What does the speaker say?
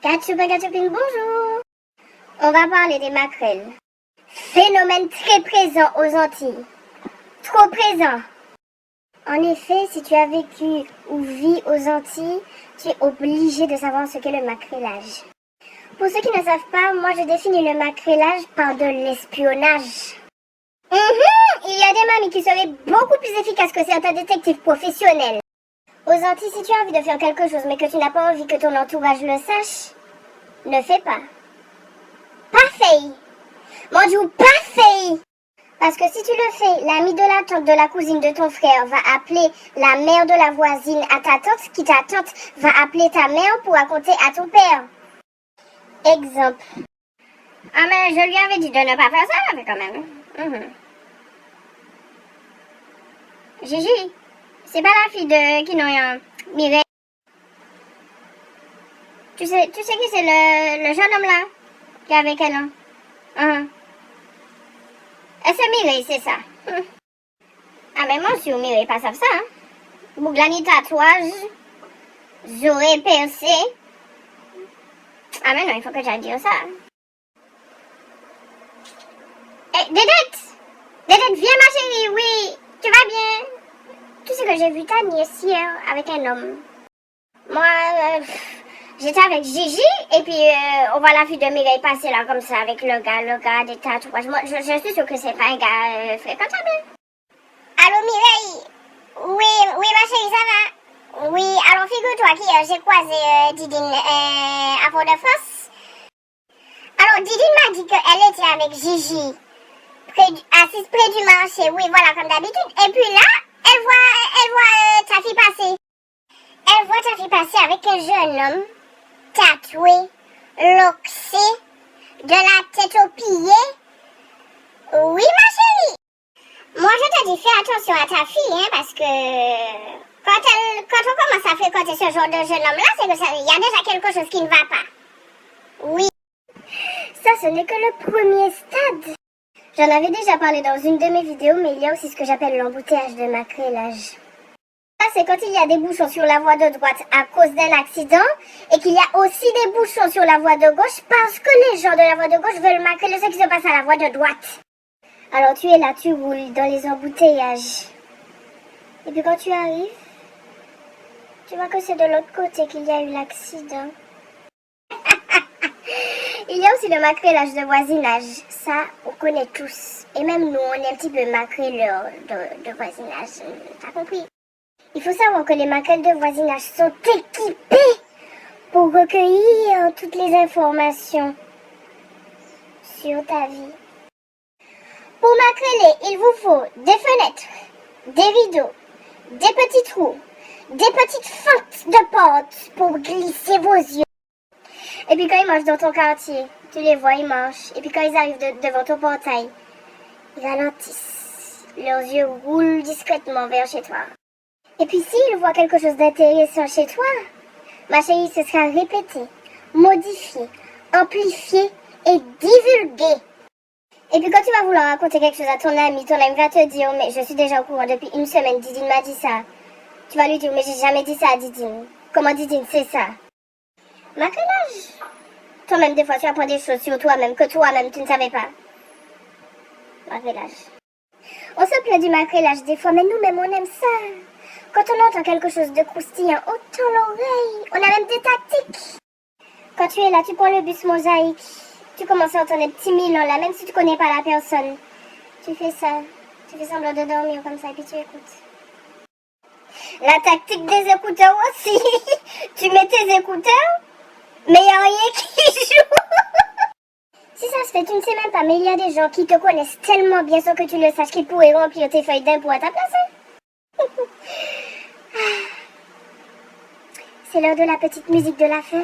Gachupin, bonjour. On va parler des maquerelles. Phénomène très présent aux Antilles. Trop présent. En effet, si tu as vécu ou vis aux Antilles, tu es obligé de savoir ce qu'est le maquerellage. Pour ceux qui ne savent pas, moi je définis le maquerellage par de l'espionnage. Il y a des mamies qui seraient beaucoup plus efficaces que certains détectives professionnels. Aux Antilles, si tu as envie de faire quelque chose mais que tu n'as pas envie que ton entourage le sache, ne fais pas. Parfait. Mon Dieu, parfait. Parce que si tu le fais, l'ami de la tante de la cousine de ton frère va appeler la mère de la voisine à ta tante, qui ta tante va appeler ta mère pour raconter à ton père. Exemple. Ah mais je lui avais dit de ne pas faire ça, mais quand même. Gigi, c'est pas la fille de qui n'ont Mireille. Tu sais qui c'est le jeune homme là qui est avec elle, hein? Et c'est Mireille, c'est ça. Ah mais moi si Mireille pas ça, hein? Bouglani tatouage, j'aurais percé. Ah mais non, il faut que j'aille dire ça. Hey, Dédette, viens ma chérie, oui, tu vas bien? Tu sais que j'ai vu ta nièce hier avec un homme. Moi, j'étais avec Gigi et puis on voit la fille de Mireille passer là comme ça avec le gars des tatouages. Moi, je suis sûre que c'est pas un gars fréquentable. Allô Mireille? Oui ma chérie, ça va? Oui, alors figure-toi qu'hier j'ai croisé Didine à Fort-de-France. Alors Didine m'a dit qu'elle était avec Gigi, assise près du marché, oui voilà comme d'habitude. Et puis là, elle voit ta fille passer. Elle voit ta fille passer avec un jeune homme, tatoué, loxé, de la tête aux pieds. Oui ma chérie. Moi je te dis fais attention à ta fille, hein, parce que quand on commence à fréquenter ce genre de jeune homme là, c'est que il y a déjà quelque chose qui ne va pas. Oui. Ça ce n'est que le premier stade. J'en avais déjà parlé dans une de mes vidéos, mais il y a aussi ce que j'appelle l'embouteillage de maquerellage. Ça, c'est quand il y a des bouchons sur la voie de droite à cause d'un accident et qu'il y a aussi des bouchons sur la voie de gauche parce que les gens de la voie de gauche veulent maquereller ce qui se passe à la voie de droite. Alors tu es là, tu roules dans les embouteillages. Et puis quand tu arrives, tu vois que c'est de l'autre côté qu'il y a eu l'accident. Il y a aussi le maquerellage de voisinage. Ça, on connaît tous. Et même nous, on est un petit peu maquerelleurs de voisinage. T'as compris? Il faut savoir que les maquerelles de voisinage sont équipées pour recueillir toutes les informations sur ta vie. Pour maquereller, il vous faut des fenêtres, des rideaux, des petits trous, des petites fentes de porte pour glisser vos yeux. Et puis quand ils marchent dans ton quartier, tu les vois, ils marchent. Et puis quand ils arrivent devant ton portail, ils ralentissent. Leurs yeux roulent discrètement vers chez toi. Et puis s'ils voient quelque chose d'intéressant chez toi, ma chérie, ce sera répété, modifié, amplifié et divulgué. Et puis quand tu vas vouloir raconter quelque chose à ton ami va te dire, mais je suis déjà au courant depuis une semaine, Didine m'a dit ça. Tu vas lui dire, mais j'ai jamais dit ça à Didine. Comment Didine sait ça? Maquerellage. Toi-même, des fois, tu apprends des choses sur toi-même que toi-même, tu ne savais pas. Maquerellage. On se plaint du maquerellage des fois, mais nous-mêmes, on aime ça. Quand on entend quelque chose de croustillant, on tend l'oreille. On a même des tactiques. Quand tu es là, tu prends le bus mosaïque. Tu commences à entendre des petits milans là, même si tu connais pas la personne. Tu fais ça. Tu fais semblant de dormir comme ça et puis tu écoutes. La tactique des écouteurs aussi. Tu mets tes écouteurs, mais il n'y a rien qui joue. Si ça se fait, tu ne sais même pas, mais il y a des gens qui te connaissent tellement bien sans que tu le saches qu'ils pourraient remplir tes feuilles d'impôt à ta place. C'est l'heure de la petite musique de la fin.